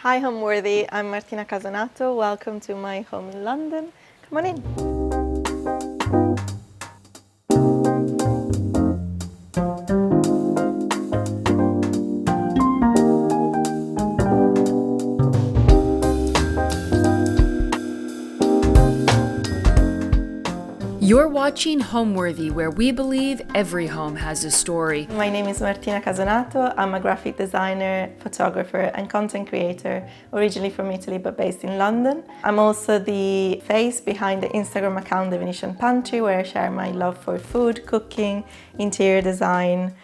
Hi Homeworthy, I'm Martina Casonato. Welcome to my home in London. Come on in. You're watching Homeworthy, where we believe every home has a story. My name is Martina Casonato. I'm a graphic designer, photographer and content creator, originally from Italy but based in London. I'm also the face behind the Instagram account, the Venetian Pantry, where I share my love for food, cooking, interior design,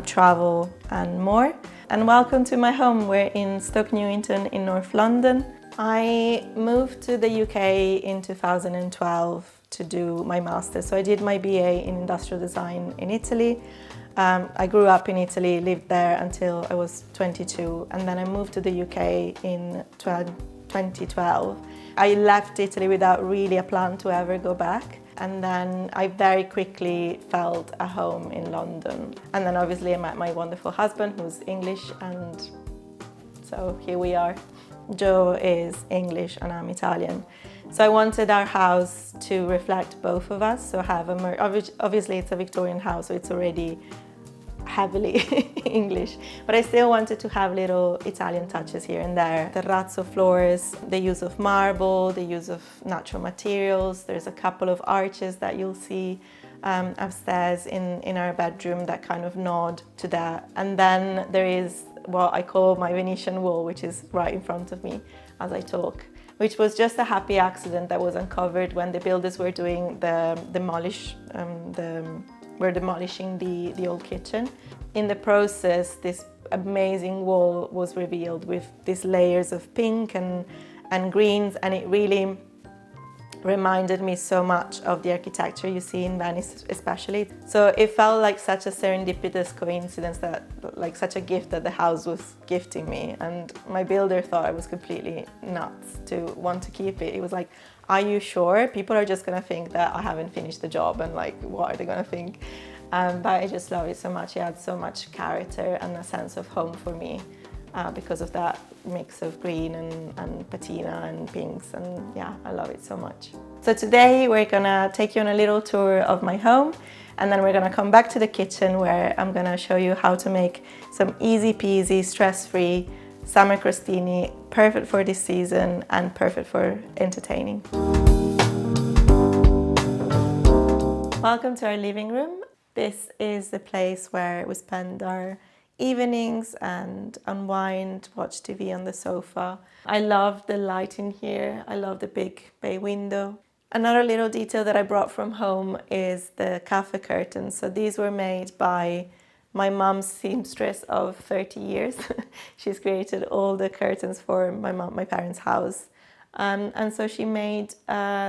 travel and more. And welcome to my home. We're in Stoke Newington in North London. I moved to the UK in 2012 to do my master's. So I did my BA in industrial design in Italy. I grew up in Italy, lived there until I was 22, and then I moved to the UK in 2012. I left Italy without really a plan to ever go back. And then I very quickly felt a home in London. And then obviously I met my wonderful husband, who's English, and so here we are. Joe is English and I'm Italian. So I wanted our house to reflect both of us, so have obviously it's a Victorian house, so it's already heavily English, but I still wanted to have little Italian touches here and there. Terrazzo floors, the use of marble, the use of natural materials. There's a couple of arches that you'll see upstairs in our bedroom that kind of nod to that. And then there is what I call my Venetian wall, which is right in front of me as I talk, which was just a happy accident that was uncovered when the builders were doing were demolishing the old kitchen. In the process, this amazing wall was revealed with these layers of pink and greens, and it really reminded me so much of the architecture you see in Venice especially. So it felt like such a serendipitous coincidence, that like such a gift that the house was gifting me, and my builder thought I was completely nuts to want to keep it. It was like, are you sure? People are just gonna think that I haven't finished the job, and like, what are they gonna think? But I just love it so much. It had so much character and a sense of home for me. Because of that mix of green and patina and pinks, and yeah, I love it so much. So today we're gonna take you on a little tour of my home, and then we're gonna come back to the kitchen where I'm gonna show you how to make some easy peasy, stress-free summer crostini, perfect for this season and perfect for entertaining. Welcome to our living room. This is the place where we spend our evenings and unwind, watch TV on the sofa. I love the light in here. I love the big bay window. Another little detail that I brought from home is the Café curtains. So these were made by my mom's seamstress of 30 years. She's created all the curtains for my parents' house. And so she made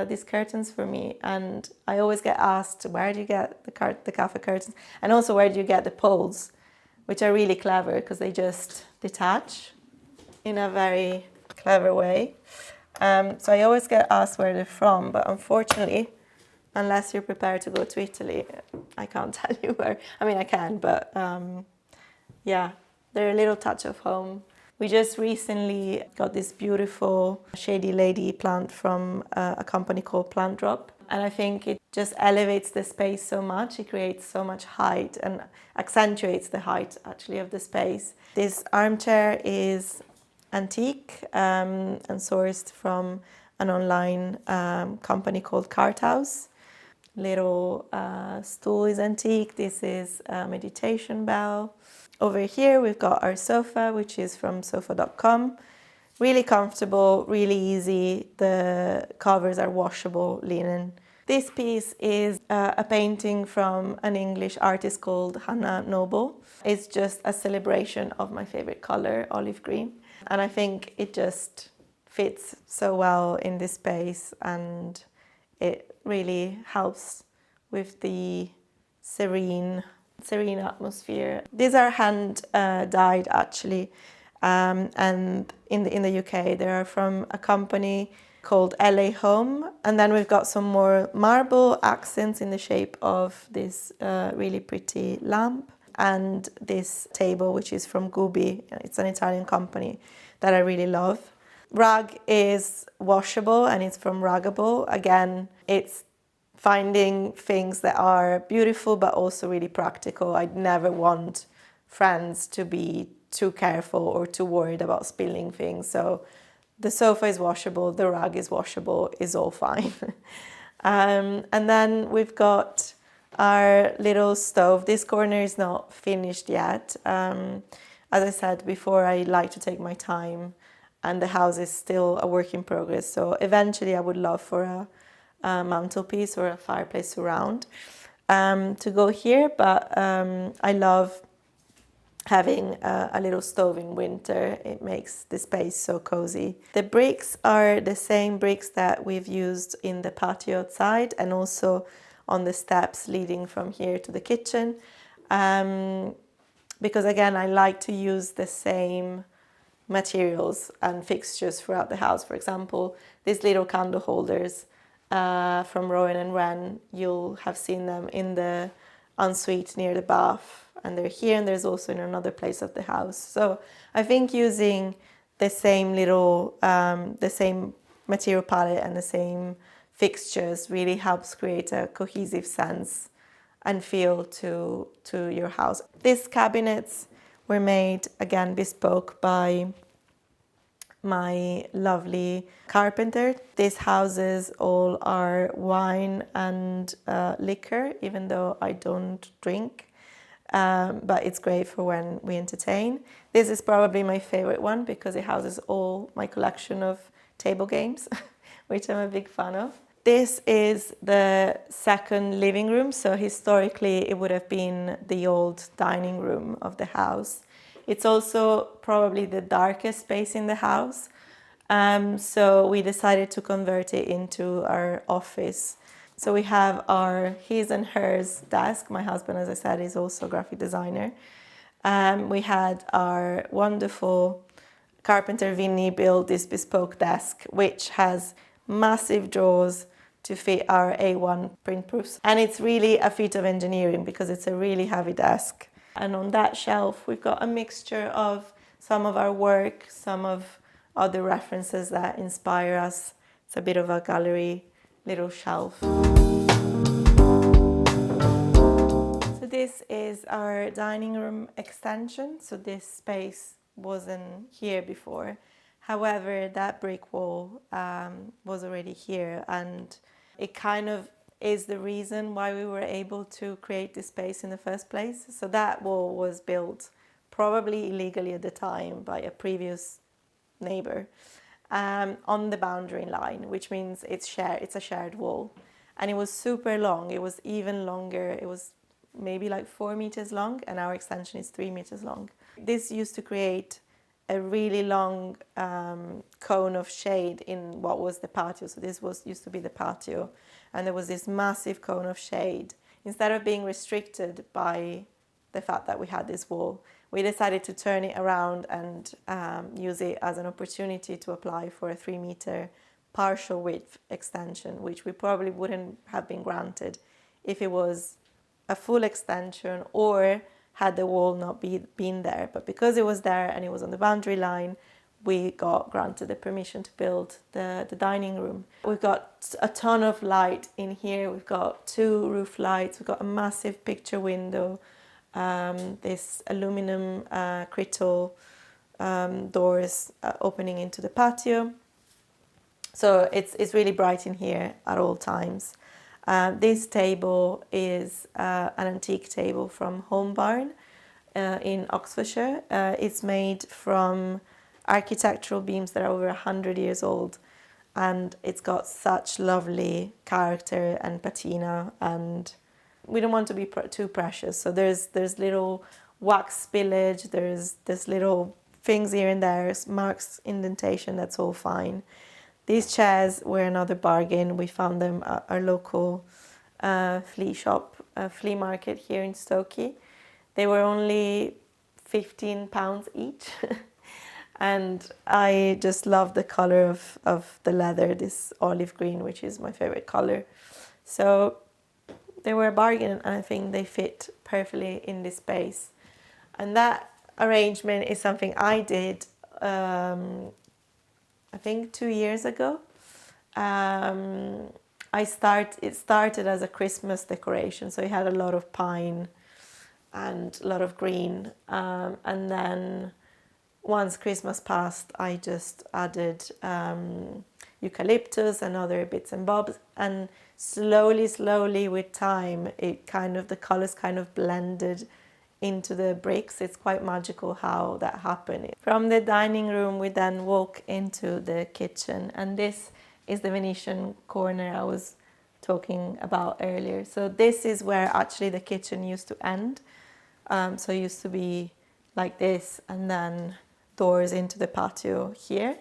these curtains for me, and I always get asked, where do you get the Café curtains? And also, where do you get the poles? Which are really clever because they just detach in a very clever way. So I always get asked where they're from, but unfortunately, unless you're prepared to go to Italy, I can't tell you where. I mean, I can, but yeah, they're a little touch of home. We just recently got this beautiful shady lady plant from a company called Plant Drop. And I think it just elevates the space so much. It creates so much height and accentuates the height actually of the space. This armchair is antique and sourced from an online company called Carthouse. Little stool is antique. This is a meditation bell. Over here we've got our sofa, which is from sofa.com. Really comfortable, really easy. The covers are washable linen. This piece is a painting from an English artist called Hannah Noble. It's just a celebration of my favorite color, olive green. And I think it just fits so well in this space, and it really helps with the serene atmosphere. These are hand dyed actually. And in the UK, they are from a company called LA Home. And then we've got some more marble accents in the shape of this really pretty lamp. and this table, which is from Gubi. It's an Italian company that I really love. Rug is washable and it's from Ruggable. Again, it's finding things that are beautiful but also really practical. I'd never want friends to be too careful or too worried about spilling things. So the sofa is washable, the rug is washable, is all fine. And then we've got our little stove. This corner is not finished yet. As I said before, I like to take my time, and the house is still a work in progress. So eventually I would love for a mantelpiece or a fireplace surround to go here, but I love having a little stove in winter. It makes the space so cozy. The bricks are the same bricks that we've used in the patio outside and also on the steps leading from here to the kitchen. Because again, I like to use the same materials and fixtures throughout the house. For example, these little candle holders from Rowan and Wren, you'll have seen them in the ensuite near the bath, and they're here, and there's also in another place of the house. So I think using the same the same material palette and the same fixtures really helps create a cohesive sense and feel to your house. These cabinets were made, again, bespoke by my lovely carpenter. These houses all are wine and liquor, even though I don't drink. But it's great for when we entertain. This is probably my favorite one because it houses all my collection of table games, which I'm a big fan of. This is the second living room. So historically, it would have been the old dining room of the house. It's also probably the darkest space in the house. So we decided to convert it into our office. So we have our his and hers desk. My husband, as I said, is also a graphic designer. We had our wonderful carpenter Vinny build this bespoke desk, which has massive drawers to fit our A1 print proofs. And it's really a feat of engineering because it's a really heavy desk. And on that shelf, we've got a mixture of some of our work, some of other references that inspire us. It's a bit of a gallery little shelf. So this is our dining room extension. So this space wasn't here before. However, that brick wall was already here, and it kind of is the reason why we were able to create this space in the first place. So that wall was built probably illegally at the time by a previous neighbor on the boundary line, which means it's a shared wall. And it was super long. It was even longer. It was maybe like 4 meters long, and our extension is 3 meters long. This used to create a really long cone of shade in what was the patio. So this used to be the patio, and there was this massive cone of shade. Instead of being restricted by the fact that we had this wall, we decided to turn it around and use it as an opportunity to apply for a 3 meter partial width extension, which we probably wouldn't have been granted if it was a full extension or had the wall not been there. But because it was there and it was on the boundary line, we got granted the permission to build the dining room. We've got a ton of light in here. We've got 2 roof lights. We've got a massive picture window, this aluminum crystal doors opening into the patio. So it's really bright in here at all times. This table is an antique table from Home Barn in Oxfordshire. It's made from architectural beams that are over 100 years old, and it's got such lovely character and patina, and we don't want to be too precious. So there's little wax spillage, there's little things here and there, marks, indentation, that's all fine. These chairs were another bargain. We found them at our local flea market here in Stokey. They were only £15 each. And I just love the color of the leather, this olive green, which is my favorite color. So they were a bargain, and I think they fit perfectly in this space. And that arrangement is something I did, I think 2 years ago. It started as a Christmas decoration, so it had a lot of pine and a lot of green. And then once Christmas passed, I just added eucalyptus and other bits and bobs, and slowly with time, the colors kind of blended into the bricks. It's quite magical how that happened. From the dining room, we then walk into the kitchen, and this is the Venetian corner I was talking about earlier. So this is where actually the kitchen used to end. So it used to be like this, and then doors into the patio here.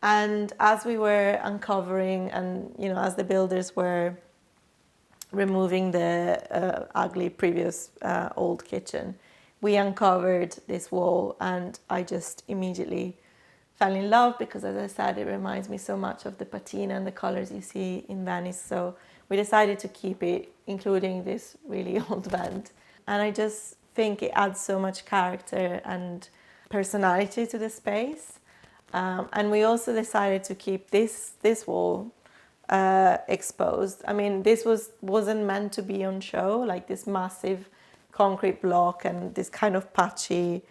And as we were uncovering, and as the builders were removing the ugly previous old kitchen, we uncovered this wall, and I just immediately fell in love because, as I said, it reminds me so much of the patina and the colors you see in Venice. So we decided to keep it, including this really old vent. And I just think it adds so much character and personality to the space. And we also decided to keep this wall exposed. I mean, this wasn't meant to be on show, like this massive concrete block and this kind of patchy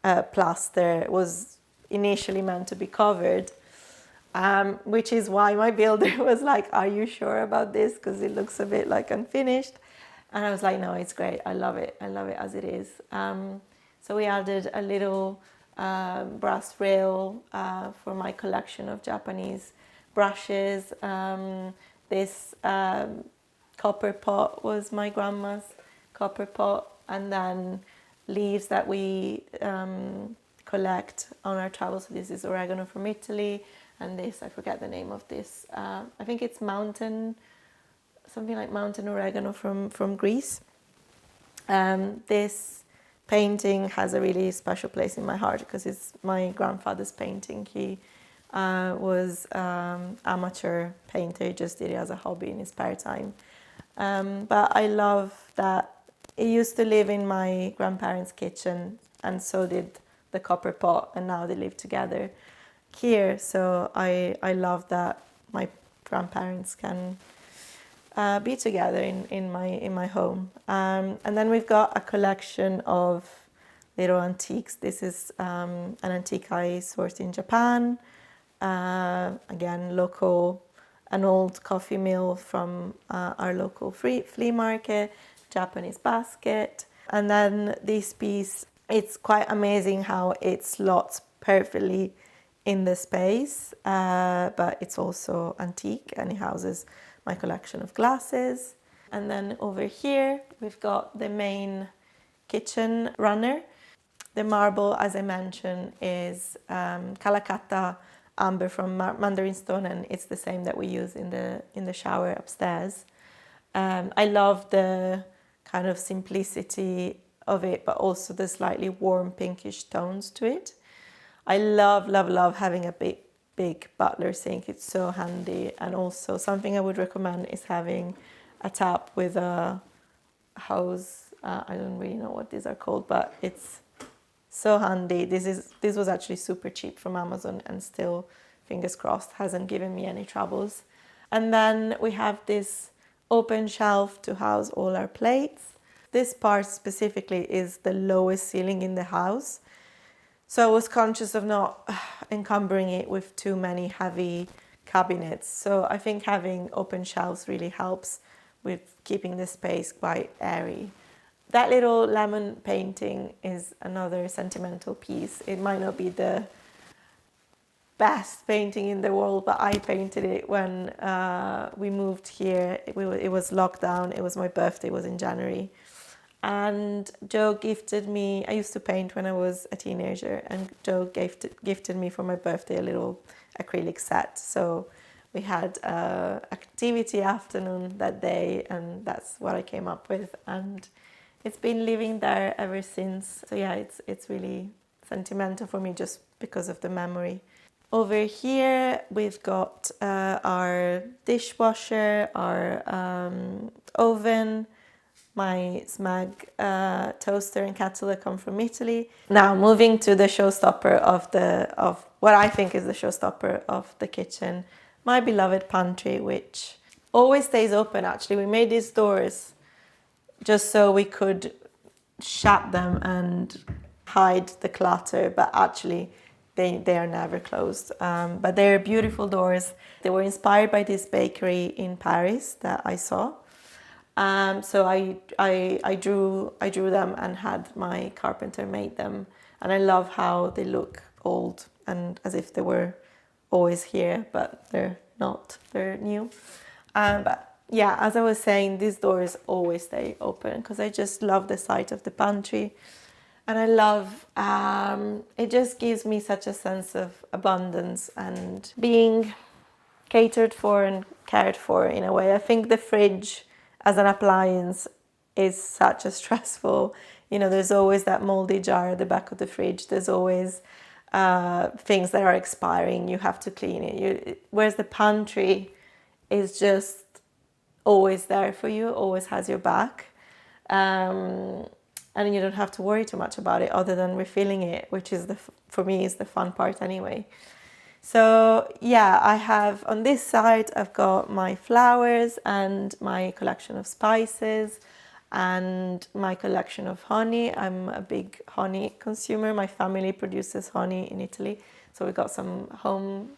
plaster was initially meant to be covered, which is why my builder was like, are you sure about this? Because it looks a bit like unfinished. And I was like, no, it's great. I love it as it is. So we added a little brass rail for my collection of Japanese brushes. This copper pot was my grandma's copper pot, and then leaves that we collect on our travels. So this is oregano from Italy, and this, I forget the name of this. I think it's something like mountain oregano from Greece. This painting has a really special place in my heart because it's my grandfather's painting. He was amateur painter. He just did it as a hobby in his spare time. But I love that it used to live in my grandparents' kitchen, and so did the copper pot, and now they live together here. So I love that my grandparents can be together in my home. And then we've got a collection of little antiques. This is an antique I sourced in Japan. Again, local, an old coffee mill from our local flea market, Japanese basket. And then this piece, it's quite amazing how it slots perfectly in the space, but it's also antique, and it houses my collection of glasses. And then over here, we've got the main kitchen runner. The marble, as I mentioned, is Calacata amber from Mandarin Stone, and it's the same that we use in the shower upstairs. I love the kind of simplicity of it, but also the slightly warm pinkish tones to it. I love having a big butler sink. It's so handy. And also something I would recommend is having a tap with a hose. I don't really know what these are called, but it's so handy. This was actually super cheap from Amazon, and still, fingers crossed, hasn't given me any troubles. And then we have this open shelf to house all our plates. This part specifically is the lowest ceiling in the house. So I was conscious of not encumbering it with too many heavy cabinets. So I think having open shelves really helps with keeping the space quite airy. That little lemon painting is another sentimental piece. It might not be the best painting in the world, but I painted it when we moved here. It was lockdown. It was my birthday. It was in January. And Joe gifted me, I used to paint when I was a teenager, and Joe gifted me for my birthday a little acrylic set. So we had an activity afternoon that day, and that's what I came up with. And it's been living there ever since. So yeah, it's really sentimental for me just because of the memory. Over here, we've got our dishwasher, our oven, my Smag toaster and kettle that come from Italy. Now, moving to the showstopper of what I think is the showstopper of the kitchen, my beloved pantry, which always stays open. Actually, we made these doors just so we could shut them and hide the clutter, but actually they are never closed. But they're beautiful doors. They were inspired by this bakery in Paris that I saw. So I drew them and had my carpenter made them, and I love how they look old and as if they were always here, but they're not. They're new. But yeah, as I was saying, these doors always stay open because I just love the sight of the pantry. And I love, it just gives me such a sense of abundance and being catered for and cared for in a way. I think the fridge as an appliance is such a stressful, there's always that moldy jar at the back of the fridge. There's always things that are expiring. You have to clean it. Whereas the pantry is just always there for you, always has your back. And you don't have to worry too much about it other than refilling it, which is for me is the fun part anyway. So yeah, I have on this side, I've got my flowers and my collection of spices and my collection of honey. I'm a big honey consumer. My family produces honey in Italy. So we got some honey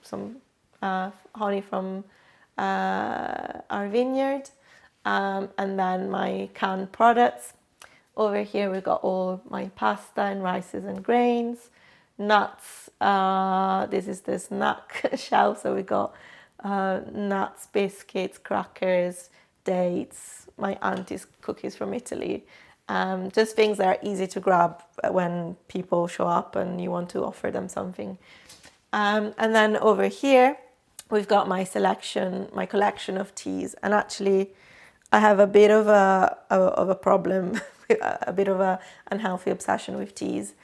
from our vineyard, and then my canned products. Over here we got all my pasta and rices and grains, nuts. This is the snack shelf, so we got nuts, biscuits, crackers, dates, my auntie's cookies from Italy. Just things that are easy to grab when people show up and you want to offer them something. And then over here we've got my collection of teas, and actually I have a bit of a problem, a bit of a unhealthy obsession with teas.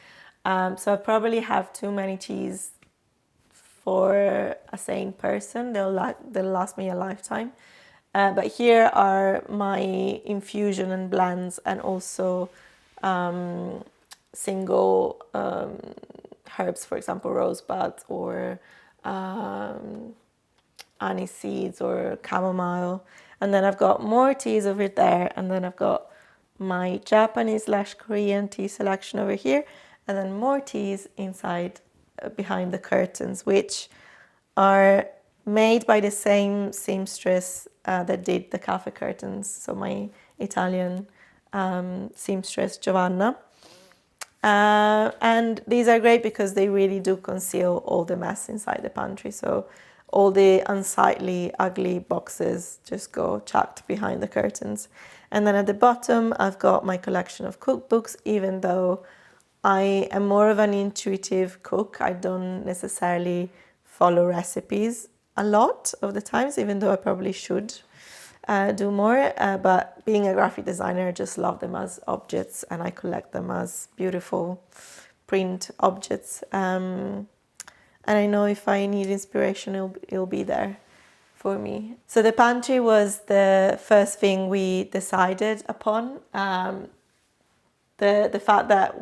So I probably have too many teas for a sane person. They'll last me a lifetime. But here are my infusion and blends, and also single herbs, for example, rosebud or anise seeds or chamomile. And then I've got more teas over there, and then I've got my Japanese/Korean tea selection over here, and then more teas inside behind the curtains, which are made by the same seamstress that did the Café curtains, so my Italian seamstress Giovanna. And these are great because they really do conceal all the mess inside the pantry. So all the unsightly, ugly boxes just go chucked behind the curtains. And then at the bottom, I've got my collection of cookbooks, even though I am more of an intuitive cook. I don't necessarily follow recipes a lot of the times, even though I probably should do more. But being a graphic designer, I just love them as objects, and I collect them as beautiful print objects. And I know if I need inspiration, it'll be there for me. So the pantry was the first thing we decided upon. The fact that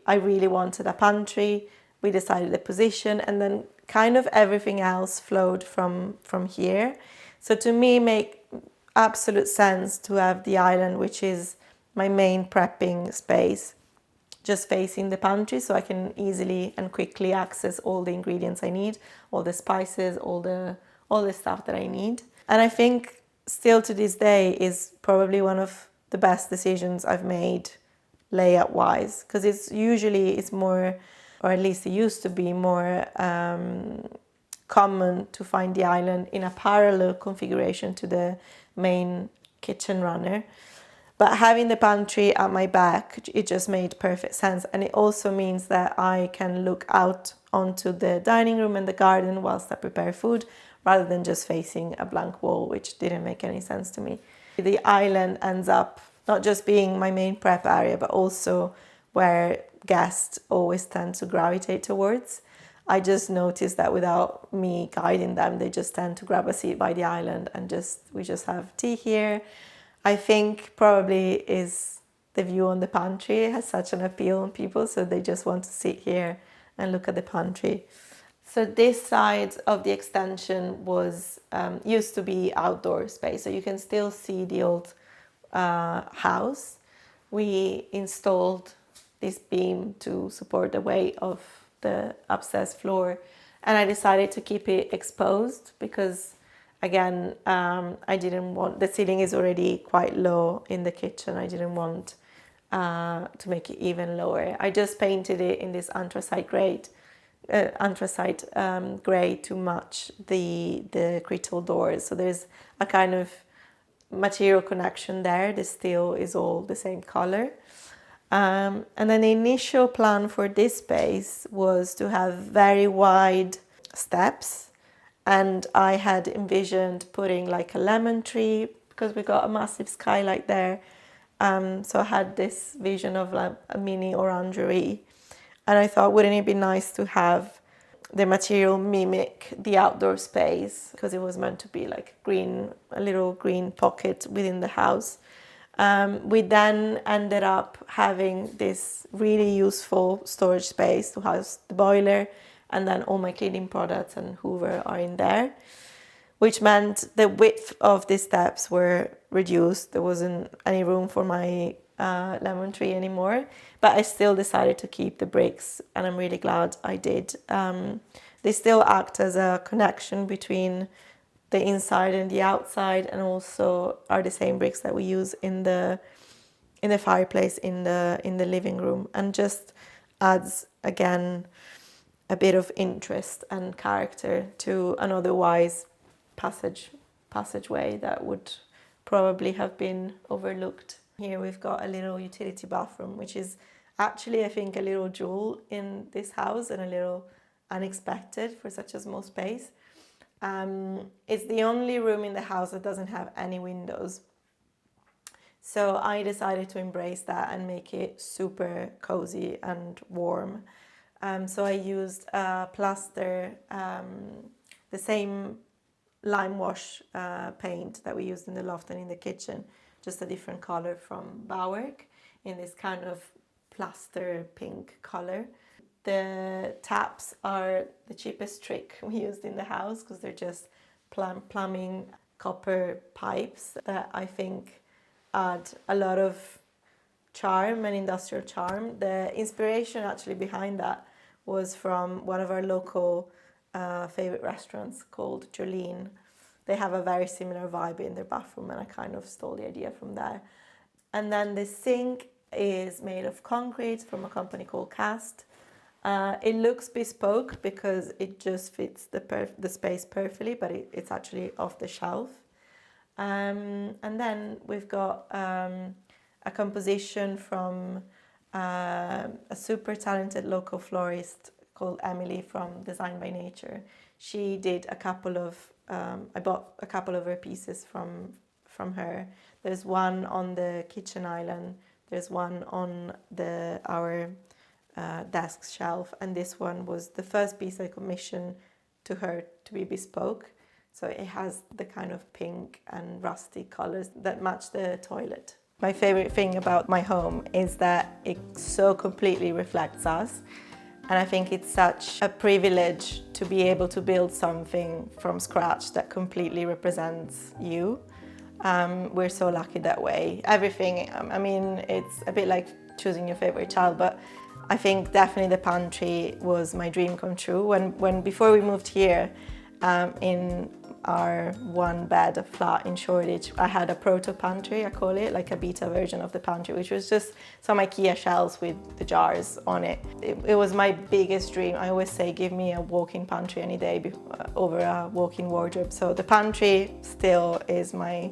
I really wanted a pantry, we decided the position, and then kind of everything else flowed from here. So to me, it made absolute sense to have the island, which is my main prepping space, just facing the pantry, so I can easily and quickly access all the ingredients I need, all the spices, all the stuff that I need. And I think still to this day is probably one of the best decisions I've made layout wise, because it's more, or at least it used to be more common to find the island in a parallel configuration to the main kitchen runner. But having the pantry at my back, it just made perfect sense. And it also means that I can look out onto the dining room and the garden whilst I prepare food, rather than just facing a blank wall, which didn't make any sense to me. The island ends up not just being my main prep area, but also where guests always tend to gravitate towards. I just noticed that without me guiding them, they just tend to grab a seat by the island and we just have tea here. I think probably is the view on the pantry has such an appeal on people, so they just want to sit here and look at the pantry. So this side of the extension was used to be outdoor space, so you can still see the old house. We installed this beam to support the weight of the upstairs floor, and I decided to keep it exposed because, again, I didn't want, the ceiling is already quite low in the kitchen. I didn't want to make it even lower. I just painted it in this anthracite grey to match the crystal doors. So there's a kind of material connection there. The steel is all the same color. And then the initial plan for this space was to have very wide steps, and I had envisioned putting like a lemon tree because we got a massive skylight there. So I had this vision of like a mini orangery, and I thought, wouldn't it be nice to have the material mimic the outdoor space, because it was meant to be like green, a little green pocket within the house. We then ended up having this really useful storage space to house the boiler, and then all my cleaning products and Hoover are in there, which meant the width of the steps were reduced. There wasn't any room for my lemon tree anymore, but I still decided to keep the bricks, and I'm really glad I did. They still act as a connection between the inside and the outside, and also are the same bricks that we use in the fireplace in the living room, and just adds again a bit of interest and character to an otherwise passageway that would probably have been overlooked. Here we've got a little utility bathroom, which is actually, I think, a little jewel in this house and a little unexpected for such a small space. It's the only room in the house that doesn't have any windows. So I decided to embrace that and make it super cozy and warm. So I used plaster, the same lime wash paint that we used in the loft and in the kitchen, just a different color from Bowerk in this kind of plaster pink color. The taps are the cheapest trick we used in the house because they're just plumbing copper pipes that I think add a lot of charm and industrial charm. The inspiration actually behind that was from one of our local favorite restaurants called Jolene. They have a very similar vibe in their bathroom, and I kind of stole the idea from there. And then the sink is made of concrete from a company called Cast. It looks bespoke because it just fits the space perfectly, but it's actually off the shelf. And then we've got a composition from a super talented local florist called Emily from Design by Nature. She did a couple of, I bought a couple of her pieces from her. There's one on the kitchen island, there's one on our desk shelf, and this one was the first piece I commissioned to her to be bespoke. So it has the kind of pink and rusty colors that match the toilet. My favorite thing about my home is that it so completely reflects us. And I think it's such a privilege to be able to build something from scratch that completely represents you. We're so lucky that way. Everything, I mean, it's a bit like choosing your favorite child, but I think definitely the pantry was my dream come true. Before we moved here, in our one bed flat in Shoreditch, I had a proto pantry, I call it, like a beta version of the pantry, which was just some IKEA shelves with the jars on it. It was my biggest dream. I always say, give me a walk-in pantry any day over a walk-in wardrobe. So the pantry still is my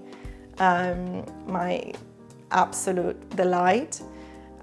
absolute delight.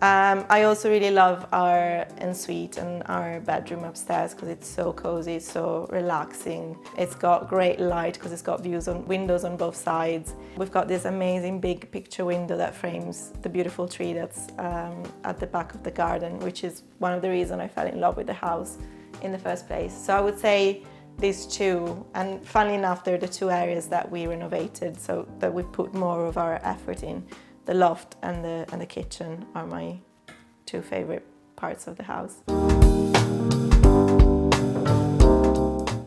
I also really love our ensuite and our bedroom upstairs because it's so cozy, so relaxing. It's got great light because it's got windows on both sides. We've got this amazing big picture window that frames the beautiful tree that's at the back of the garden, which is one of the reasons I fell in love with the house. in the first place. So I would say these two, and funnily enough, they're the two areas that we renovated, so that we put more of our effort in. The loft and the kitchen are my two favorite parts of the house.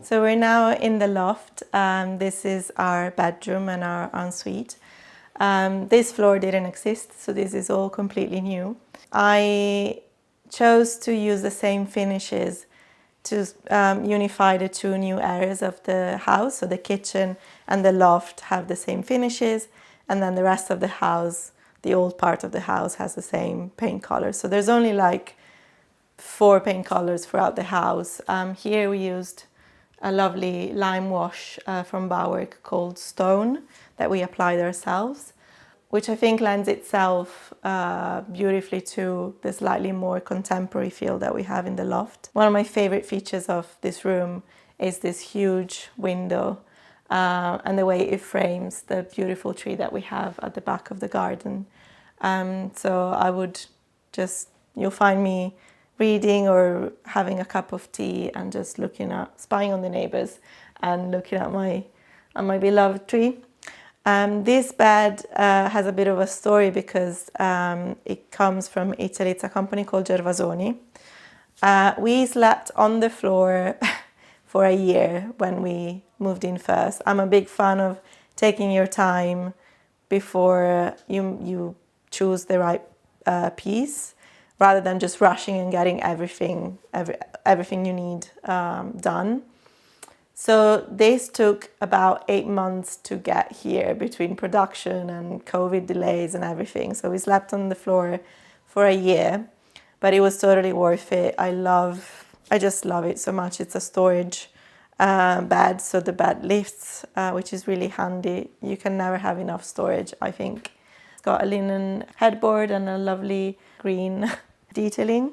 So we're now in the loft. This is our bedroom and our ensuite. This floor didn't exist, so this is all completely new. I chose to use the same finishes to unify the two new areas of the house. So the kitchen and the loft have the same finishes, and then the rest of the house, the old part of the house, has the same paint colors. So there's only like 4 paint colors throughout the house. Here we used a lovely lime wash from Bowerk called Stone that we applied ourselves, which I think lends itself beautifully to the slightly more contemporary feel that we have in the loft. One of my favorite features of this room is this huge window and the way it frames the beautiful tree that we have at the back of the garden. So I would you'll find me reading or having a cup of tea and just spying on the neighbors and looking at my beloved tree. This bed has a bit of a story because it comes from Italy. It's a company called Gervasoni. We slept on the floor for a year when we moved in first. I'm a big fan of taking your time before you choose the right piece, rather than just rushing and getting everything you need done. So this took about 8 months to get here between production and COVID delays and everything. So we slept on the floor for a year, but it was totally worth it. I just love it so much. It's a storage bed, so the bed lifts, which is really handy. You can never have enough storage, I think. It's got a linen headboard and a lovely green detailing.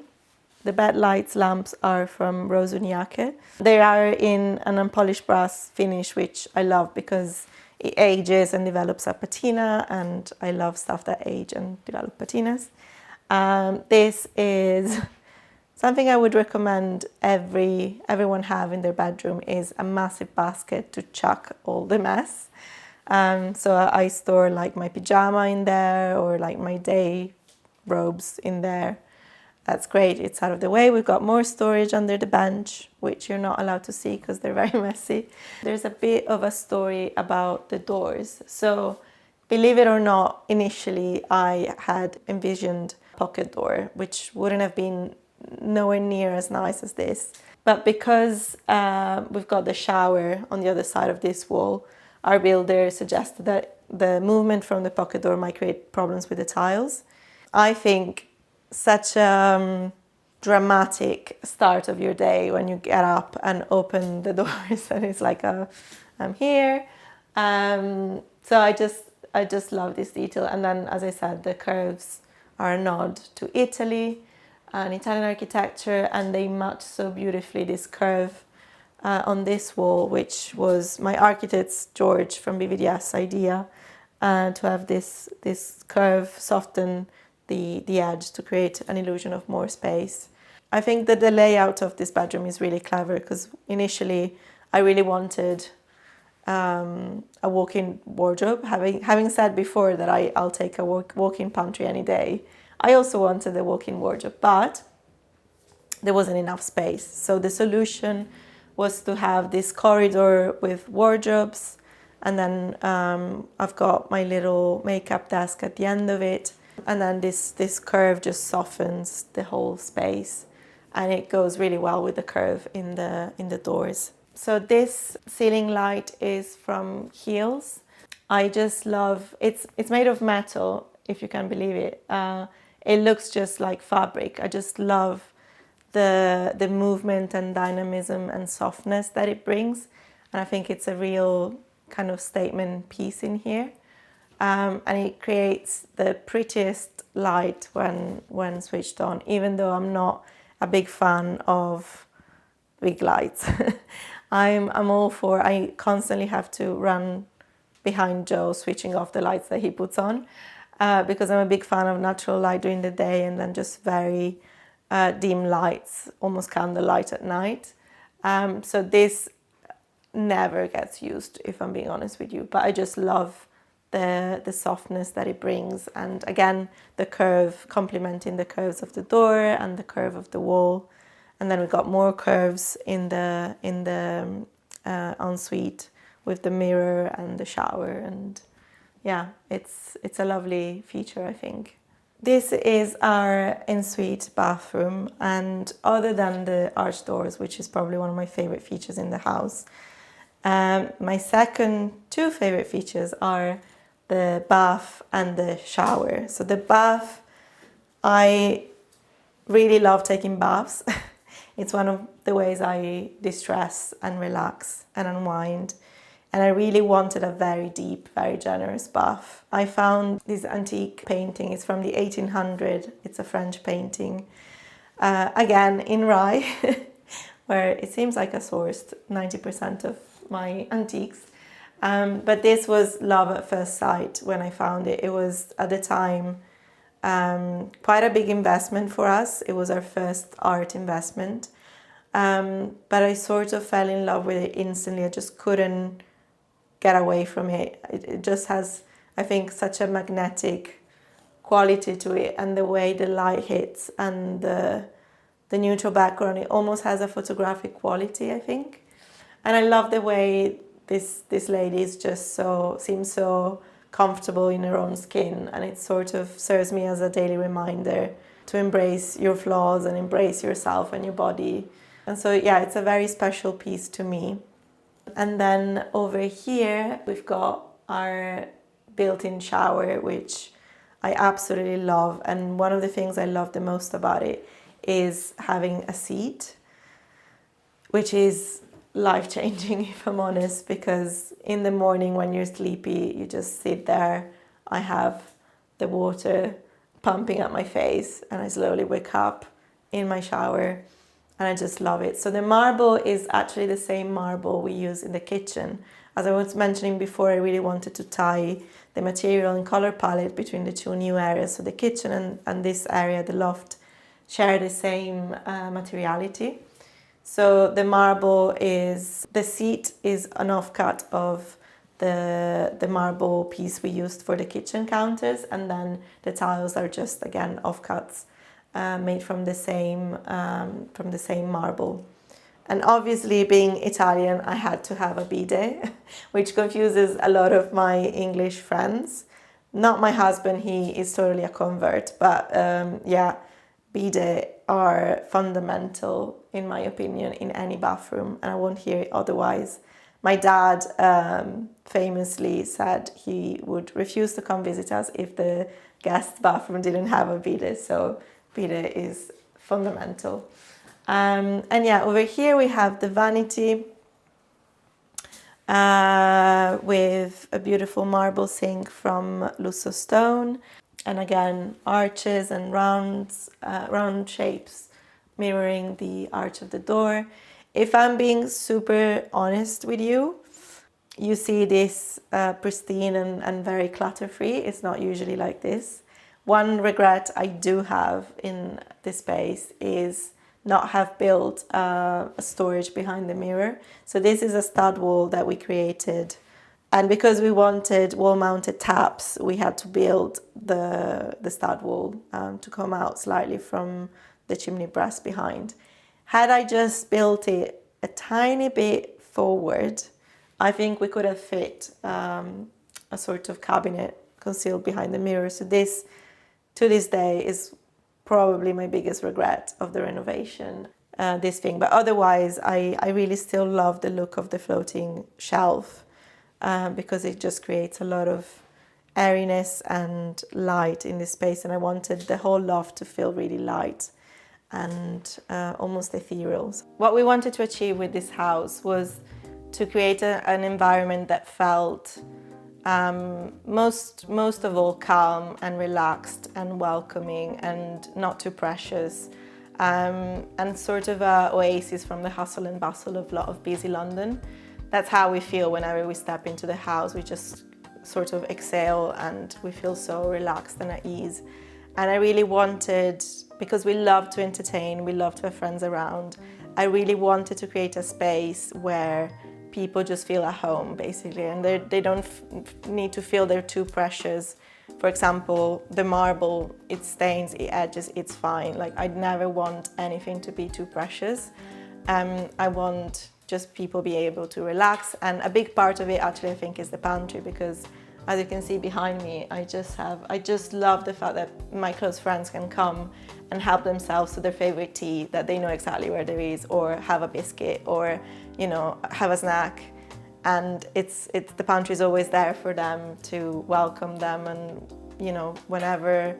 The bed lights lamps are from Rose Uniacke. They are in an unpolished brass finish, which I love because it ages and develops a patina, and I love stuff that age and develop patinas. This is something I would recommend everyone have in their bedroom, is a massive basket to chuck all the mess. So I store like my pyjama in there or like my day robes in there. That's great, it's out of the way. We've got more storage under the bench, which you're not allowed to see because they're very messy. There's a bit of a story about the doors. So believe it or not, initially I had envisioned a pocket door, which wouldn't have been nowhere near as nice as this. But because we've got the shower on the other side of this wall, our builder suggested that the movement from the pocket door might create problems with the tiles. I think such a dramatic start of your day when you get up and open the doors and it's like, I'm here. So I just love this detail. And then, as I said, the curves are a nod to Italy and Italian architecture, and they match so beautifully this curve on this wall, which was my architect's George from BVDS idea, to have this curve soften the edge to create an illusion of more space. I think that the layout of this bedroom is really clever because initially I really wanted a walk-in wardrobe. Having said before that I'll take a walk-in pantry any day, I also wanted a walk-in wardrobe, but there wasn't enough space. So the solution was to have this corridor with wardrobes, and then I've got my little makeup desk at the end of it. And then this curve just softens the whole space, and it goes really well with the curve in the doors. So this ceiling light is from Heels. I just love it's made of metal, if you can believe it. It looks just like fabric. I just love the movement and dynamism and softness that it brings, and I think it's a real kind of statement piece in here. And it creates the prettiest light when switched on, even though I'm not a big fan of big lights. I'm all for, I constantly have to run behind Joe switching off the lights that he puts on, because I'm a big fan of natural light during the day and then just very dim lights, almost candlelight at night. So this never gets used, if I'm being honest with you, but I just love the softness that it brings, and again the curve complementing the curves of the door and the curve of the wall. And then we got more curves in the ensuite with the mirror and the shower, and yeah, it's a lovely feature, I think. This is our ensuite bathroom, and other than the arch doors, which is probably one of my favorite features in the house, my second two favorite features are the bath and the shower. So the bath, I really love taking baths. It's one of the ways I distress and relax and unwind. And I really wanted a very deep, very generous bath. I found this antique painting. It's from the 1800s. It's a French painting. Again, in Rye, where it seems like I sourced 90% of my antiques. But this was love at first sight when I found it. It was, at the time, quite a big investment for us. It was our first art investment. But I sort of fell in love with it instantly. I just couldn't get away from it. It just has, I think, such a magnetic quality to it, and the way the light hits and the neutral background, it almost has a photographic quality, I think. And I love the way this lady is just seems so comfortable in her own skin, and it sort of serves me as a daily reminder to embrace your flaws and embrace yourself and your body. And so yeah, it's a very special piece to me. And then over here we've got our built-in shower, which I absolutely love. And one of the things I love the most about it is having a seat, which is life-changing, if I'm honest, because in the morning when you're sleepy, you just sit there. I have the water pumping at my face, and I slowly wake up in my shower, and I just love it. So the marble is actually the same marble we use in the kitchen. As I was mentioning before, I really wanted to tie the material and color palette between the two new areas. So the kitchen and this area, the loft, share the same materiality. So the marble is, the seat is an offcut of the marble piece we used for the kitchen counters, and then the tiles are just, again, offcuts made from the same marble. And obviously, being Italian, I had to have a bidet, which confuses a lot of my English friends. Not my husband, he is totally a convert, but yeah, bidet are fundamental, in my opinion, in any bathroom, and I won't hear it otherwise. My dad famously said he would refuse to come visit us if the guest bathroom didn't have a bidet, so bidet is fundamental. And yeah, over here we have the vanity with a beautiful marble sink from Lusso stone. And again, arches and round shapes mirroring the arch of the door. If I'm being super honest with you, you see this pristine and very clutter-free. It's not usually like this. One regret I do have in this space is not have built a storage behind the mirror. So this is a stud wall that we created. And because we wanted wall-mounted taps, we had to build the stud wall to come out slightly from the chimney breast behind. Had I just built it a tiny bit forward, I think we could have fit a sort of cabinet concealed behind the mirror. So this, to this day, is probably my biggest regret of the renovation, this thing. But otherwise, I really still love the look of the floating shelf. Because it just creates a lot of airiness and light in this space, and I wanted the whole loft to feel really light and almost ethereal. What we wanted to achieve with this house was to create an environment that felt most of all calm and relaxed and welcoming and not too precious, and sort of an oasis from the hustle and bustle of a lot of busy London. That's how we feel whenever we step into the house. We just sort of exhale and we feel so relaxed and at ease. And I really wanted because we love to entertain, we love to have friends around. I really wanted to create a space where people just feel at home, basically, and they don't need to feel they're too precious. For example, the marble, it stains, it edges, it's fine. Like, I never want anything to be too precious. I want just people be able to relax, and a big part of it actually I think is the pantry, because as you can see behind me, I just love the fact that my close friends can come and help themselves to their favorite tea that they know exactly where there is, or have a biscuit, or, you know, have a snack. And it's the pantry is always there for them to welcome them. And, you know, whenever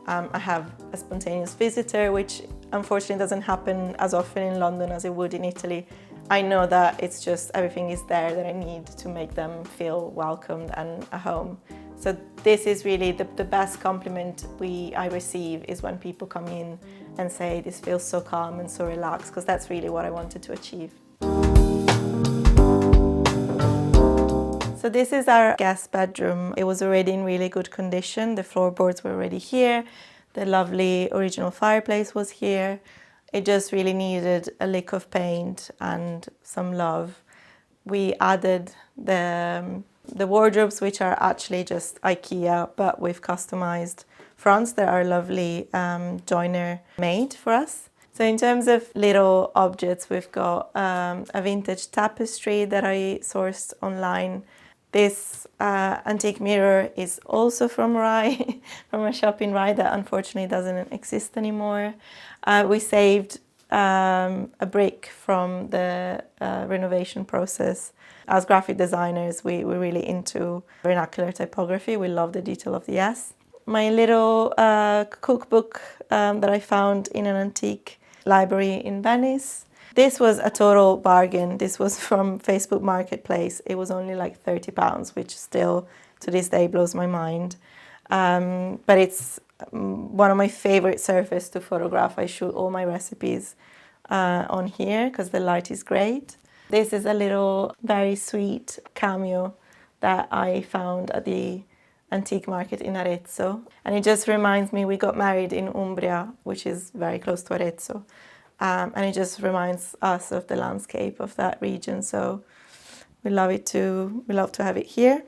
I have a spontaneous visitor, which unfortunately doesn't happen as often in London as it would in Italy, I know that it's just everything is there that I need to make them feel welcomed and at home. So this is really the best compliment I receive, is when people come in and say this feels so calm and so relaxed, because that's really what I wanted to achieve. So this is our guest bedroom. It was already in really good condition. The floorboards were already here. The lovely original fireplace was here. It just really needed a lick of paint and some love. We added the wardrobes, which are actually just IKEA, but we've customized fronts that are lovely joiner made for us. So in terms of little objects, we've got a vintage tapestry that I sourced online. This antique mirror is also from Rye, from a shop in Rye that unfortunately doesn't exist anymore. We saved a brick from the renovation process. As graphic designers, we're really into vernacular typography. We love the detail of the S. My little cookbook that I found in an antique library in Venice. This was a total bargain. This was from Facebook Marketplace. It was only like £30, which still to this day blows my mind. But it's one of my favorite surfaces to photograph. I shoot all my recipes on here because the light is great. This is a little very sweet cameo that I found at the antique market in Arezzo. And it just reminds me, we got married in Umbria, which is very close to Arezzo. And it just reminds us of the landscape of that region. So we love to have it here.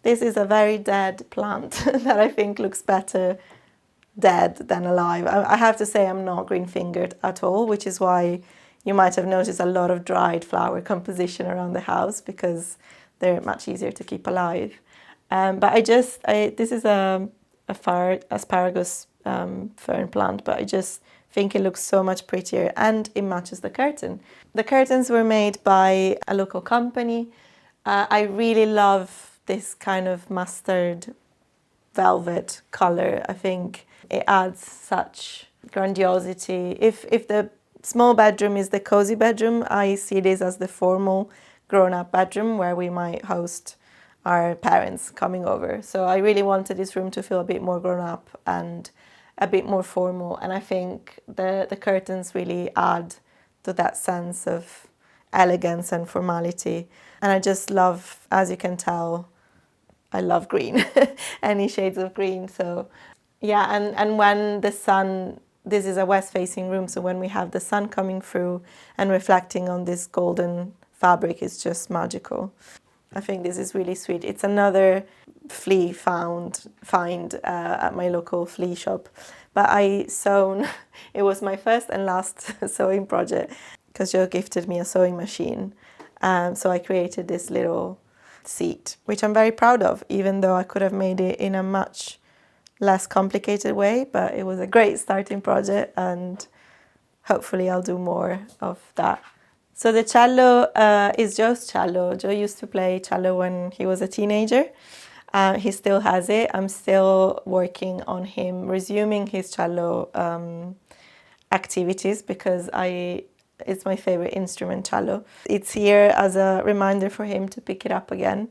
This is a very dead plant that I think looks better dead than alive. I have to say I'm not green-fingered at all, which is why you might have noticed a lot of dried flower composition around the house, because they're much easier to keep alive. But this is a asparagus fern plant, but I just think it looks so much prettier, and it matches the curtain. The curtains were made by a local company. I really love this kind of mustard velvet color. I think it adds such grandiosity. If the small bedroom is the cozy bedroom, I see this as the formal grown-up bedroom where we might host our parents coming over. So I really wanted this room to feel a bit more grown-up and a bit more formal, and I think the curtains really add to that sense of elegance and formality. And I just love, as you can tell, I love green, any shades of green. So yeah, and when the sun, this is a west-facing room, so when we have the sun coming through and reflecting on this golden fabric, it's just magical. I think this is really sweet. It's another flea find at my local flea shop. But it was my first and last sewing project, because Joe gifted me a sewing machine. So I created this little seat, which I'm very proud of, even though I could have made it in a much less complicated way. But it was a great starting project, and hopefully I'll do more of that. So the cello is Joe's cello. Joe used to play cello when he was a teenager. He still has it. I'm still working on him resuming his cello activities, because it's my favorite instrument, cello. It's here as a reminder for him to pick it up again.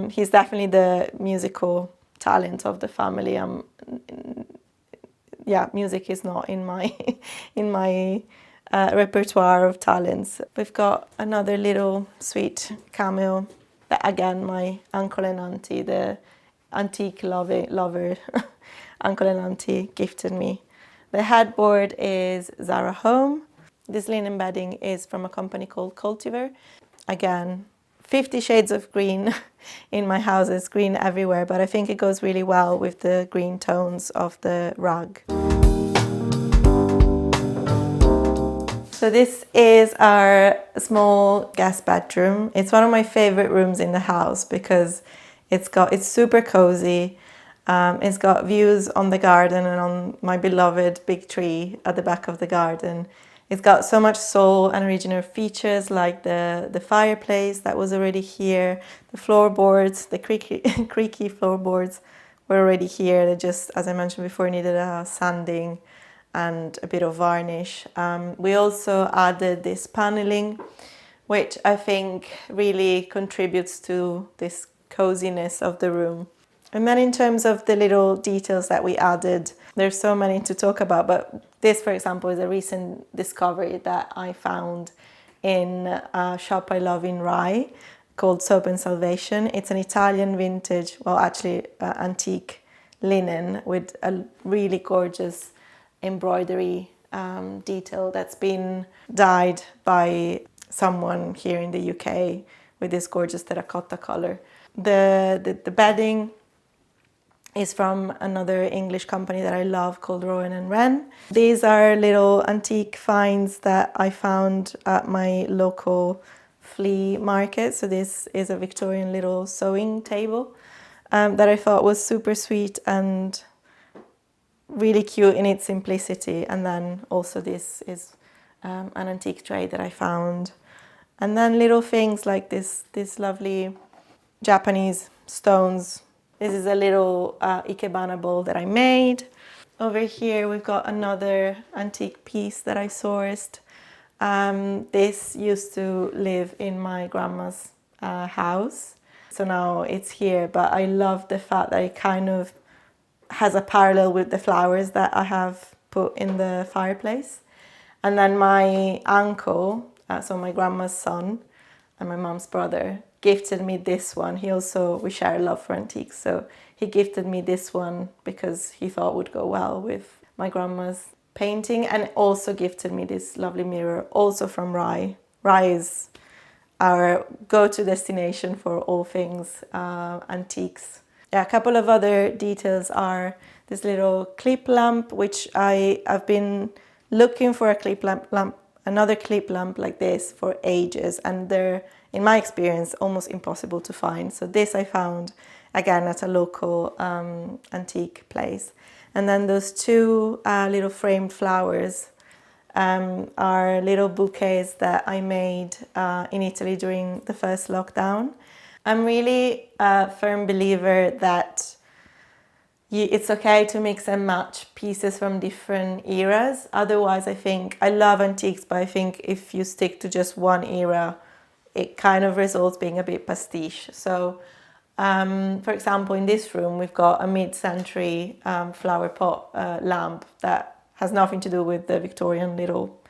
He's definitely the musical talent of the family. Music is not in my repertoire of talents. We've got another little sweet cameo that, again, my uncle and auntie, the antique lover, uncle and auntie, gifted me The headboard is Zara Home. This linen bedding is from a company called Cultivar. Again, 50 shades of green in my house. Is green everywhere, but I think it goes really well with the green tones of the rug. So this is our small guest bedroom. It's one of my favorite rooms in the house because it's super cozy. It's got views on the garden and on my beloved big tree at the back of the garden. It's got so much soul and original features like the fireplace that was already here, the floorboards, the creaky floorboards were already here. They just, as I mentioned before, needed a sanding and a bit of varnish. We also added this paneling, which I think really contributes to this coziness of the room. And then in terms of the little details that we added, there's so many to talk about, but this, for example, is a recent discovery that I found in a shop I love in Rye called Soap and Salvation. It's an Italian vintage, well, actually antique linen with a really gorgeous embroidery detail that's been dyed by someone here in the UK with this gorgeous terracotta color. The bedding is from another English company that I love called Rowan and Wren. These are little antique finds that I found at my local flea market. So this is a Victorian little sewing table that I thought was super sweet and really cute in its simplicity. And then also this is an antique tray that I found. And then little things like this lovely Japanese stones. This is a little ikebana bowl that I made. Over here we've got another antique piece that I sourced. This used to live in my grandma's house. So now it's here, but I love the fact that it kind of has a parallel with the flowers that I have put in the fireplace. And then my uncle, so my grandma's son and my mom's brother, gifted me this one. We share a love for antiques, so he gifted me this one because he thought would go well with my grandma's painting, and also gifted me this lovely mirror, also from Rye. Rye is our go-to destination for all things antiques. Yeah, a couple of other details are this little clip lamp, which I've been looking for another clip lamp like this for ages, and they're, in my experience, almost impossible to find. So this I found again at a local antique place. And then those two little framed flowers are little bouquets that I made in Italy during the first lockdown. I'm really a firm believer that it's okay to mix and match pieces from different eras. Otherwise, I think, I love antiques, but I think if you stick to just one era, it kind of results being a bit pastiche. So, for example, in this room, we've got a mid-century flower pot lamp that has nothing to do with the Victorian little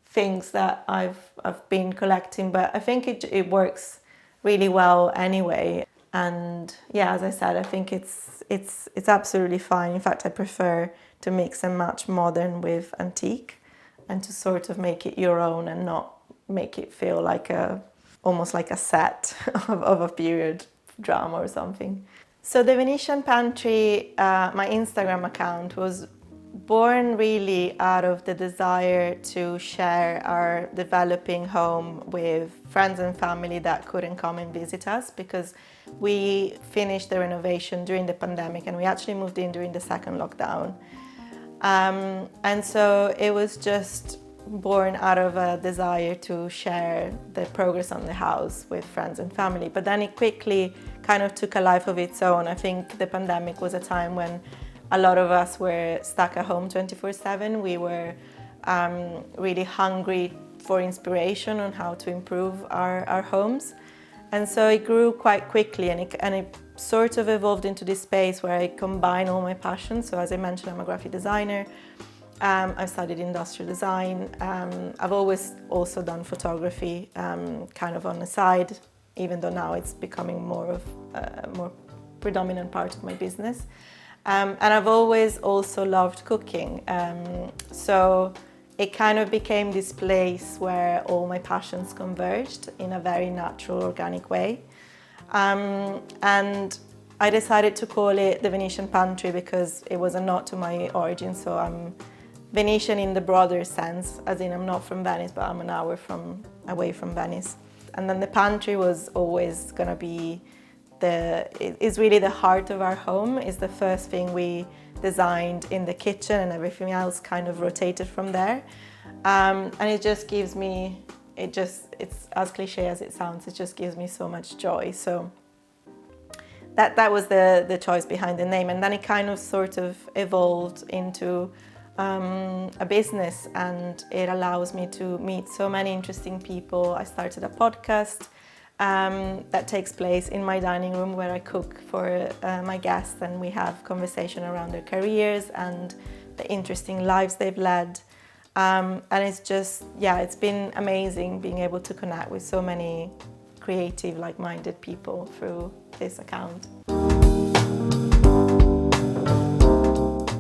things that I've been collecting, but I think it works really well anyway. And yeah, as I said, I think it's absolutely fine. In fact, I prefer to mix and match modern with antique and to sort of make it your own and not make it feel like almost like a set of a period drama or something. So the Venetian Pantry, my Instagram account, was born really out of the desire to share our developing home with friends and family that couldn't come and visit us, because we finished the renovation during the pandemic and we actually moved in during the second lockdown. And so it was just born out of a desire to share the progress on the house with friends and family. But then it quickly kind of took a life of its own. I think the pandemic was a time when a lot of us were stuck at home 24/7. We were really hungry for inspiration on how to improve our homes. And so it grew quite quickly, and it sort of evolved into this space where I combine all my passions. So as I mentioned, I'm a graphic designer. I studied industrial design. I've always also done photography, kind of on the side, even though now it's becoming more of a more predominant part of my business. And I've always also loved cooking. So it kind of became this place where all my passions converged in a very natural, organic way. And I decided to call it the Venetian Pantry because it was a nod to my origin. So I'm Venetian in the broader sense, as in I'm not from Venice, but I'm an hour away from Venice. And then the pantry was always gonna be is really the heart of our home. It's the first thing we designed in the kitchen, and everything else kind of rotated from there. And it just gives me, it's as cliche as it sounds, it just gives me so much joy. So that was the choice behind the name. And then it kind of sort of evolved into a business, and it allows me to meet so many interesting people. I started a podcast that takes place in my dining room, where I cook for my guests, and we have conversation around their careers and the interesting lives they've led. And it's just, it's been amazing being able to connect with so many creative, like-minded people through this account.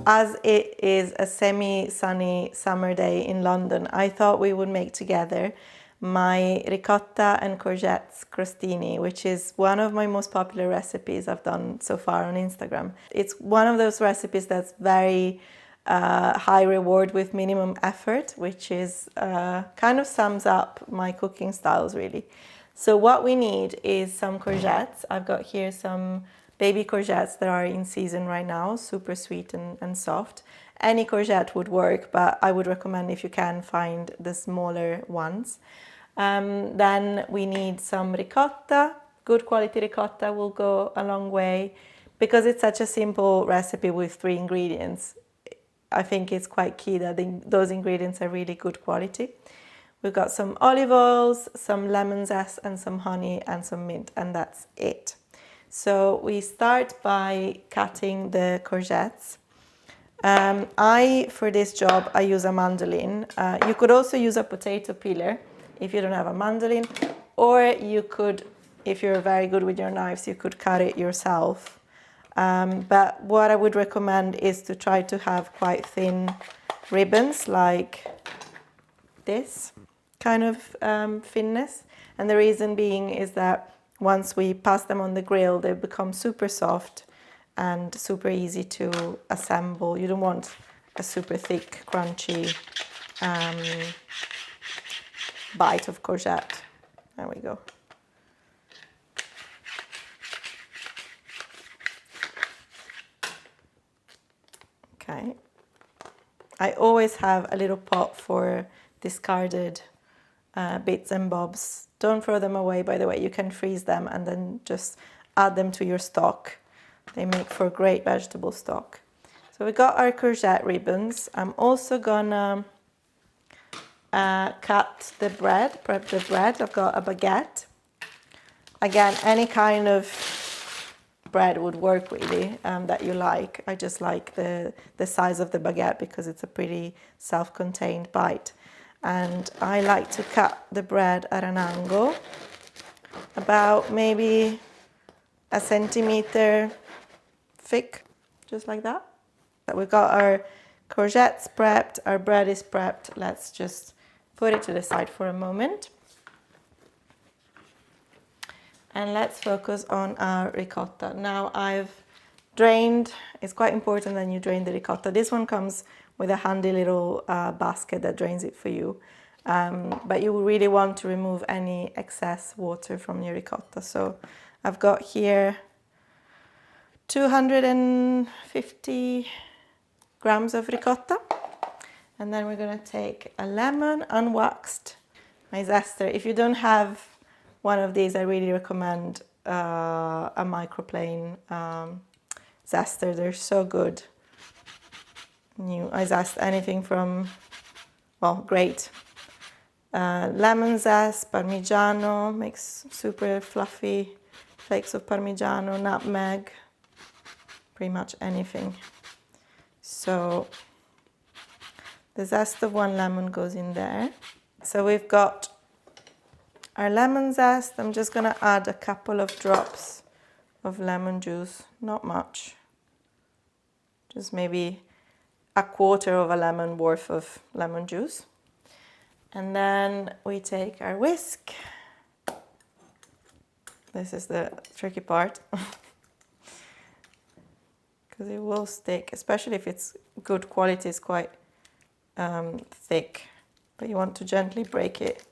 As it is a semi-sunny summer day in London, I thought we would make together my ricotta and courgettes crostini, which is one of my most popular recipes I've done so far on Instagram. It's one of those recipes that's very high reward with minimum effort, which is kind of sums up my cooking styles really. So what we need is some courgettes. I've got here some baby courgettes that are in season right now, super sweet and soft. Any courgette would work, but I would recommend, if you can, find the smaller ones. Then we need some ricotta. Good quality ricotta will go a long way. Because it's such a simple recipe with 3 ingredients, I think it's quite key that those ingredients are really good quality. We've got some olive oils, some lemon zest, and some honey and some mint, and that's it. So we start by cutting the courgettes. For this job, I use a mandolin. You could also use a potato peeler if you don't have a mandolin, or you could, if you're very good with your knives, you could cut it yourself. But what I would recommend is to try to have quite thin ribbons, like this kind of thinness. And the reason being is that once we pass them on the grill, they become super soft and super easy to assemble. You don't want a super thick, crunchy bite of courgette. There we go. Okay. I always have a little pot for discarded bits and bobs. Don't throw them away, by the way. You can freeze them and then just add them to your stock. They make for great vegetable stock. So we got our courgette ribbons. I'm also gonna cut the bread, prep the bread. I've got a baguette. Again, any kind of bread would work really that you like. I just like the size of the baguette because it's a pretty self-contained bite. And I like to cut the bread at an angle, about maybe a centimeter thick, just like that. We've got our courgettes prepped, our bread is prepped. Let's just put it to the side for a moment. And let's focus on our ricotta. Now I've drained, it's quite important that you drain the ricotta. This one comes with a handy little basket that drains it for you. But you really want to remove any excess water from your ricotta. So I've got here 250 grams of ricotta. And then we're gonna take a lemon, unwaxed, my zester. If you don't have one of these, I really recommend a microplane zester. They're so good. I zest anything from, great. Lemon zest, parmigiano, makes super fluffy flakes of parmigiano, nutmeg, pretty much anything. So the zest of 1 lemon goes in there. So we've got our lemon zest. I'm just gonna add a couple of drops of lemon juice, not much. just maybe a quarter of a lemon worth of lemon juice. And then we take our whisk. This is the tricky part because it will stick, especially if it's good quality, it's quite thick, but you want to gently break it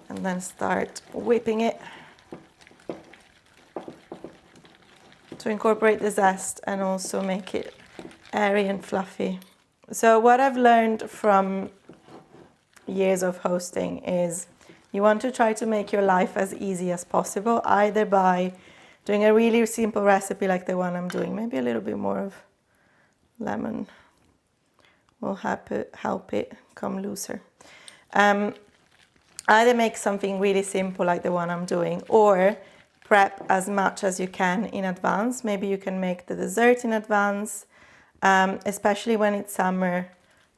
and then start whipping it to incorporate the zest and also make it airy and fluffy. So what I've learned from years of hosting is you want to try to make your life as easy as possible, either by doing a really simple recipe like the one I'm doing, maybe a little bit more of lemon will help it come looser. Either make something really simple like the one I'm doing, or prep as much as you can in advance. Maybe you can make the dessert in advance, especially when it's summer.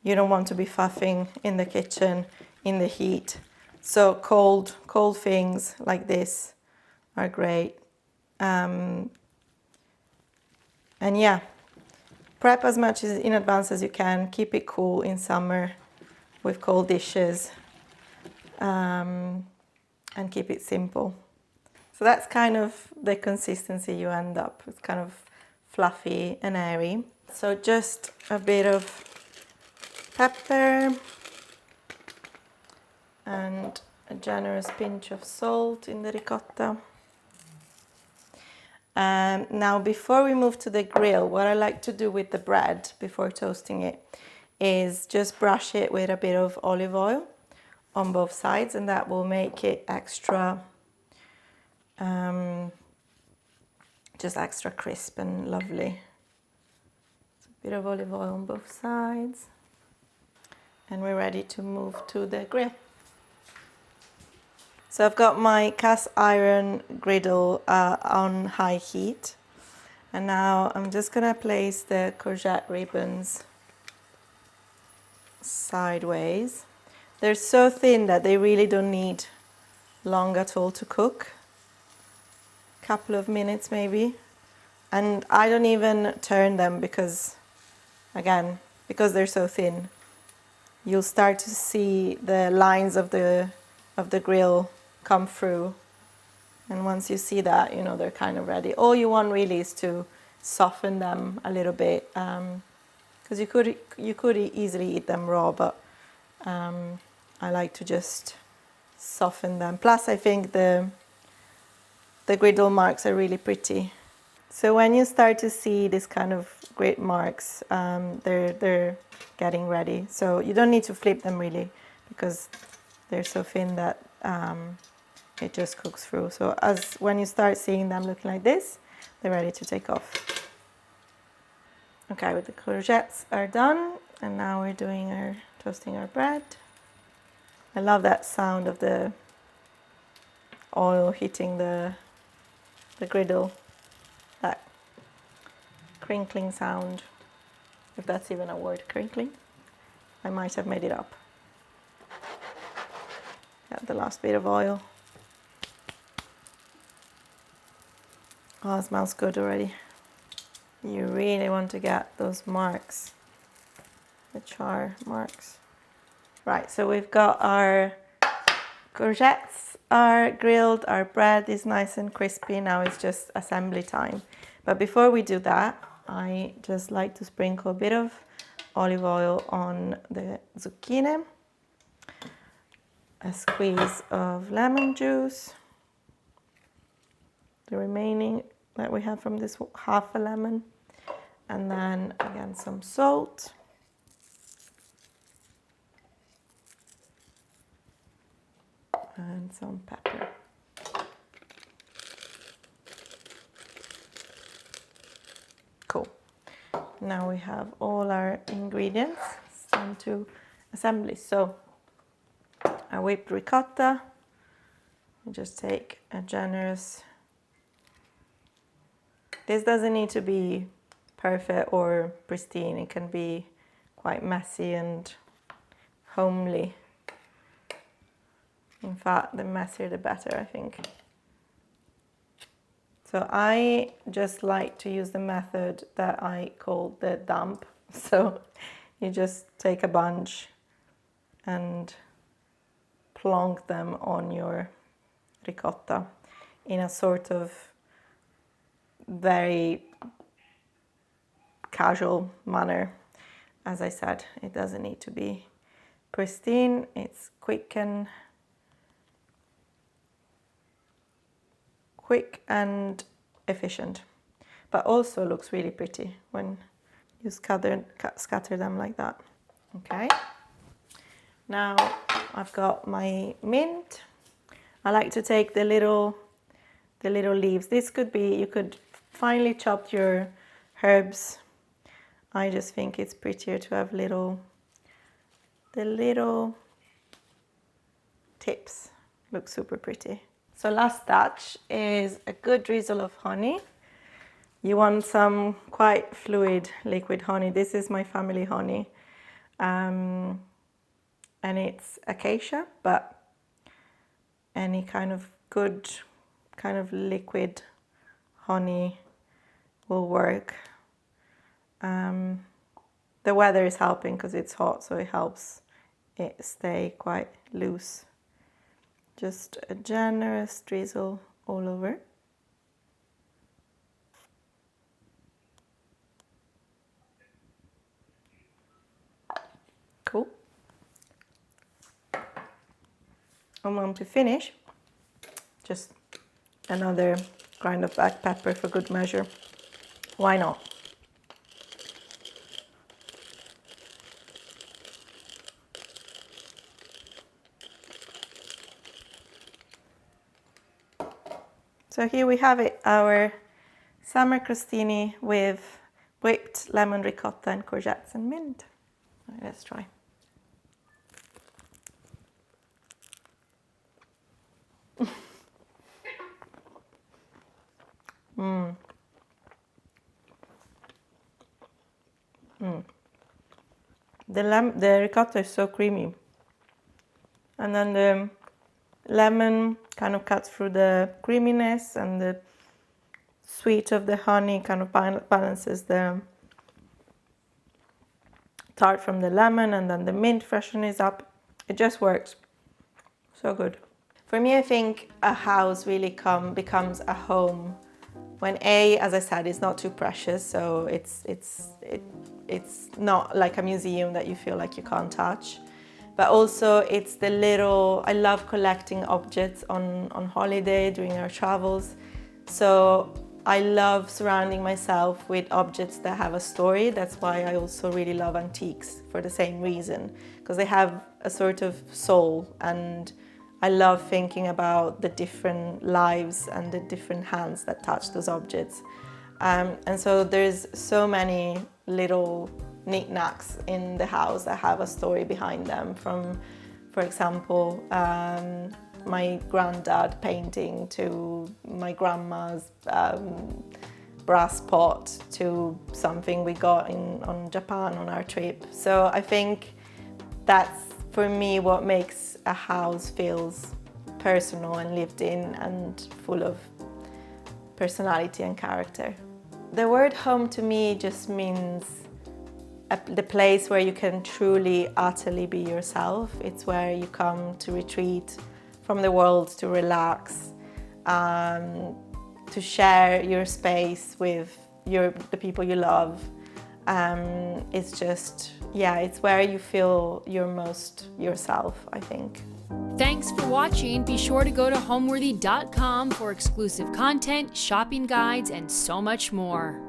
You don't want to be faffing in the kitchen in the heat. So cold things like this are great. And yeah, prep as much in advance as you can. Keep it cool in summer with cold dishes, and keep it simple. So that's kind of the consistency you end up. It's kind of fluffy and airy. So just a bit of pepper and a generous pinch of salt in the ricotta. Now, before we move to the grill, what I like to do with the bread before toasting it is just brush it with a bit of olive oil on both sides, and that will make it extra, just extra crisp and lovely. So a bit of olive oil on both sides, and we're ready to move to the grill. So I've got my cast iron griddle on high heat, and now I'm just gonna place the courgette ribbons sideways. They're so thin that they really don't need long at all to cook. A couple of minutes maybe. And I don't even turn them because, again, because they're so thin, you'll start to see the lines of the grill come through. And once you see that, you know they're kind of ready. All you want really is to soften them a little bit, because you could easily eat them raw, but I like to just soften them. Plus, I think the griddle marks are really pretty. So when you start to see this kind of grit marks, they're getting ready. So you don't need to flip them really, because they're so thin that it just cooks through. So when you start seeing them looking like this, they're ready to take off. Okay, with the courgettes are done, and now we're doing toasting our bread. I love that sound of the oil hitting the griddle, that crinkling sound, if that's even a word, crinkling. I might have made it up. Got the last bit of oil. Oh, it smells good already. You really want to get those marks, the char marks. Right, so we've got our courgettes are grilled, our bread is nice and crispy. Now it's just assembly time. But before we do that, I just like to sprinkle a bit of olive oil on the zucchini, a squeeze of lemon juice, the remaining that we have from this half a lemon, and then again some salt. And some pepper. Cool. Now we have all our ingredients. It's time to assembly. So our whipped ricotta. You just take a generous. This doesn't need to be perfect or pristine. It can be quite messy and homely. In fact, the messier the better, I think. So I just like to use the method that I call the dump. So you just take a bunch and plonk them on your ricotta in a sort of very casual manner. As I said, it doesn't need to be pristine. It's quick and efficient, but also looks really pretty when you scatter them like that. Okay, now I've got my mint. I like to take the little leaves. This could be, you could finely chop your herbs. I just think it's prettier to have the little tips. Look super pretty. So last touch is a good drizzle of honey. You want some quite fluid liquid honey. This is my family honey. And it's acacia, but any kind of good kind of liquid honey will work. The weather is helping because it's hot, so it helps it stay quite loose. Just a generous drizzle all over. Cool. And when to finish, just another grind of black pepper for good measure. Why not? So here we have it, our summer crostini with whipped lemon ricotta and courgettes and mint. Right, let's try. The ricotta is so creamy, and then the lemon kind of cuts through the creaminess, and the sweet of the honey kind of balances the tart from the lemon, and then the mint freshens up. It just works. So good. For me, I think a house really becomes a home when as I said, it's not too precious, so it's not like a museum that you feel like you can't touch. But also it's the little, I love collecting objects on holiday during our travels. So I love surrounding myself with objects that have a story. That's why I also really love antiques, for the same reason, because they have a sort of soul, and I love thinking about the different lives and the different hands that touch those objects. And so there's so many little knickknacks in the house that have a story behind them, from, for example, my granddad painting, to my grandma's brass pot, to something we got on Japan on our trip. So I think that's, for me, what makes a house feels personal and lived in and full of personality and character. The word home to me just means the place where you can truly, utterly be yourself. It's where you come to retreat from the world, to relax, to share your space with the people you love. It's just, it's where you feel you're most yourself, I think. Thanks for watching. Be sure to go to homeworthy.com for exclusive content, shopping guides, and so much more.